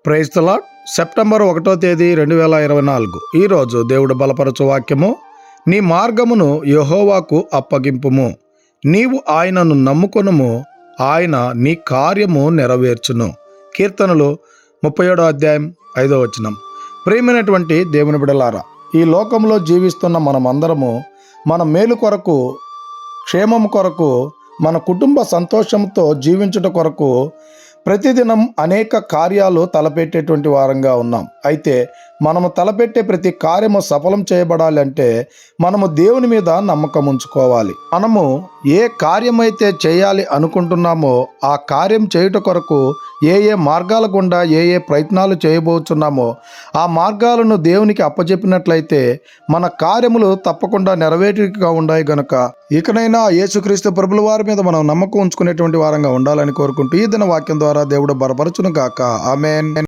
Praise the lord. September 1వ తేదీ 2024. ఈరోజు దేవుడు బలపరచు వాక్యము, నీ మార్గమును యెహోవాకు అప్పగింపుము, నీవు ఆయనను నమ్ముకొనుము, ఆయన నీ కార్యము నెరవేర్చును. కీర్తనలు 37వ అధ్యాయం 5వ వచనం. ప్రియమైనటువంటి దేవుని బిడ్డలారా, ఈ లోకంలో జీవిస్తున్న మనమందరము మన మేలు కొరకు, క్షేమం కొరకు, మన కుటుంబ సంతోషంతో జీవించుట కొరకు ప్రతిదినం అనేక కార్యాలు తలపెట్టేటువంటి వారంగా ఉన్నాం. అయితే మనము తలపెట్టే ప్రతి కార్యము సఫలం చేయబడాలి అంటే మనము దేవుని మీద నమ్మకం ఉంచుకోవాలి. మనము ఏ కార్యమైతే చేయాలి అనుకుంటున్నామో ఆ కార్యం చేయుట కొరకు ఏ మార్గాల గుండా ఏ ప్రయత్నాలు చేయబోతున్నామో ఆ మార్గాలను దేవునికి అప్పచెప్పినట్లయితే మన కార్యములు తప్పకుండా నెరవేరుగా ఉన్నాయి గనుక ఇకనైనా యేసుక్రీస్తు ప్రభుల వారి మీద మనం నమ్మకం ఉంచుకునేటువంటి వారంగా ఉండాలని కోరుకుంటూ ఈ దిన వాక్యం ద్వారా దేవుడు బలపరచును గాక. ఆమేన్.